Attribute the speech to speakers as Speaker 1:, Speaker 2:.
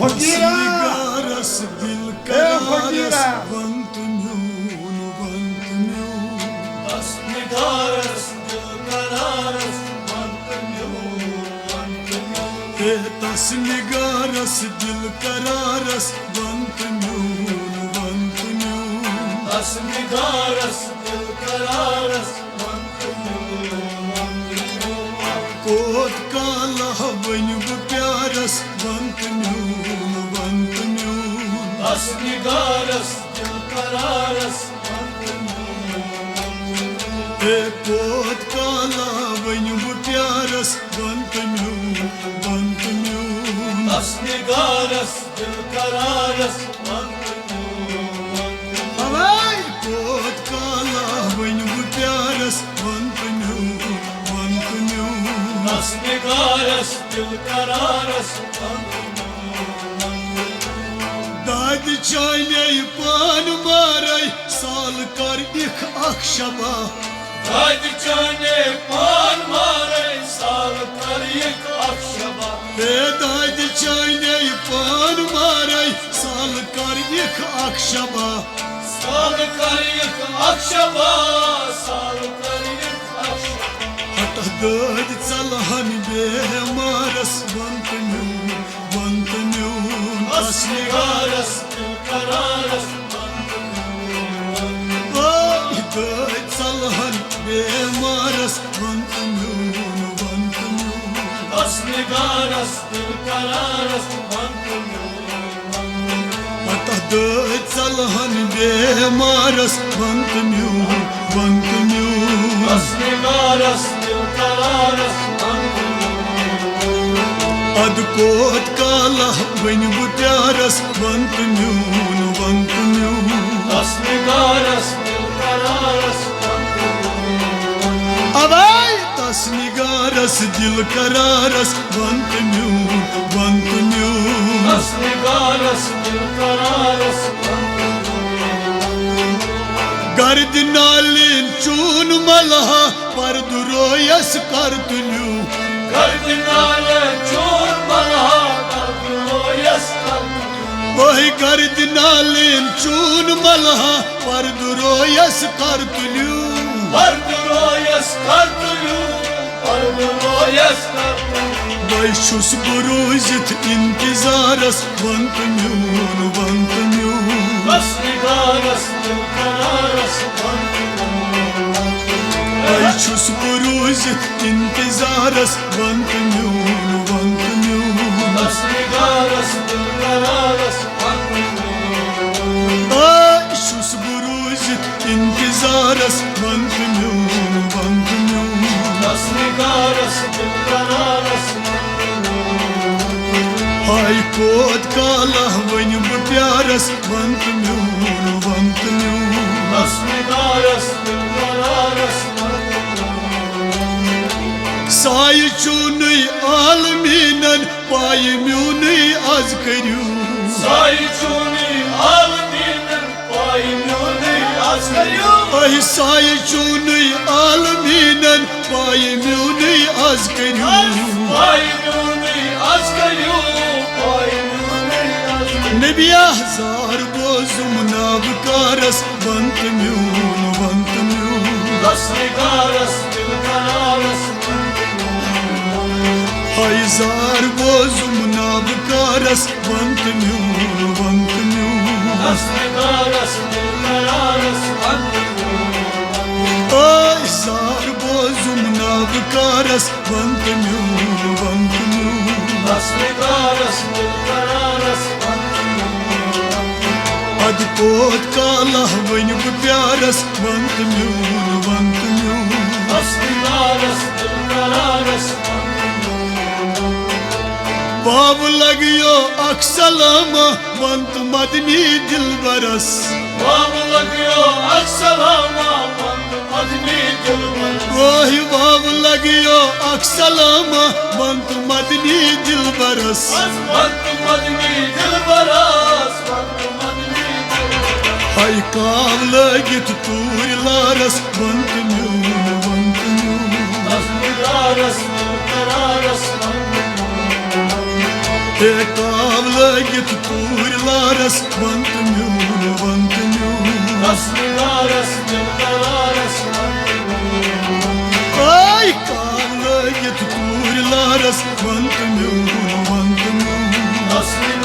Speaker 1: फकीरा
Speaker 2: रस दिल का
Speaker 1: फकीरा
Speaker 2: वंत म्यून वंत म्यून
Speaker 3: Asnigaras dilkararas vantamyun vantamyun
Speaker 2: तस्निगारस दिल करारस वंत म्यून वंत म्यून
Speaker 3: Asnigaras dilkararas vantamyun vantamyun
Speaker 2: कोत काला बन प्यारस वंत म्यून वंत म्यून
Speaker 3: Asnigaras dilkararas
Speaker 2: कोत काला बन प्यारस वंत म्यून वंत म्यून
Speaker 3: Asnigaras dilkararas vantamyun
Speaker 2: हवाई कोत काला बन प्यारस वंत म्यून वंत म्यून
Speaker 3: Asnigaras dilkararas
Speaker 2: दाद चाने पान मारे साल कर इख अक्षबा
Speaker 3: Haydi çane pan mare sal kariyek akşaba
Speaker 2: दाद चाने पान मारे साल कर इख अक्षबा
Speaker 3: Sal kariyek akşaba sal kariyek akşaba
Speaker 2: हट दाद चलहन बेमारस वंत म्यून
Speaker 3: Asnigaras dilkararas
Speaker 2: दाद चलहन बेमारस वंत म्यून वंत म्यून
Speaker 3: Asnigaras dilkararas
Speaker 2: दाद चलहन बेमारस वंत म्यून वंत म्यून
Speaker 3: Asnigaras dilkararas
Speaker 2: अद कोत काला बन प्यारस वंत म्यून वंत म्यून
Speaker 3: Asnigaras dilkararas
Speaker 2: अवाई तस्निगारस दिल करारस वंत म्यून वंत म्यून
Speaker 3: Asnigaras dilkararas
Speaker 2: गर्द नालिन चून मलहा पर दुरोयस कर तुल्यू
Speaker 3: Kardinale çor bana kalbimo yaskal
Speaker 2: वही गर्द नालिन चून मलहा पर दुरोयस कर तुल्यू
Speaker 3: Varduro yaskal tuyu Varduro yaskal
Speaker 2: वही शुस बुरूजित इंतजारस वंत म्यून वंत म्यून
Speaker 3: Asnigaras dilkararas
Speaker 2: वही शुस बुरूजित इंतजारस वंत म्यून वंत म्यून
Speaker 3: Asnigaras dilkararas
Speaker 2: शुस बुरूजित इंतजारस वंत म्यून वंत म्यून
Speaker 3: Asnigaras dilkararas
Speaker 2: हाय कोत काला वन प्यारस वंत म्यून वंत म्यून
Speaker 3: Asnigaras dilkararas
Speaker 2: साय चून आलमीनन पाय म्यून आज करू
Speaker 3: Sayçuni aldinen payimyoni asgariyo
Speaker 2: अहि साय चून आलमीनन पाय म्यून आज करू
Speaker 3: Payimyoni asgariyo Payimyoni asgariyo
Speaker 2: नबिया हजार बोजुम नाबकारस वंत म्यून वंत म्यून
Speaker 3: Asnigaras dilkararas
Speaker 2: हजार बोजुम नाबकारस वंत म्यून वंत म्यून
Speaker 3: Asnigaras dilkararas
Speaker 2: हजार बोजुम नाबकारस वंत म्यून वंत म्यून
Speaker 3: Asnigaras dilkararas
Speaker 2: अद कोत काला वन प्यारस वंत म्यून वंत म्यून
Speaker 3: Asnigaras dilkararas
Speaker 2: बाब लगियो अक्सलामा वंत Madani दिलबरस
Speaker 3: Vamlagiyo aksalama Madni dilbar
Speaker 2: वही बाब लगियो अक्सलामा वंत मदनी दिलबरस
Speaker 3: Madni dilbaras Madni
Speaker 2: हाय काव लगित तूर लारस वंत म्यून वंत म्यून
Speaker 3: Asnigaras dilkararas
Speaker 2: काव लगित tuturlaras vantamyun vantamyun
Speaker 3: Kastılaras, dırlaras,
Speaker 2: Ay kalı tuturlaras vantamyun vantamyun
Speaker 3: Kastılaras,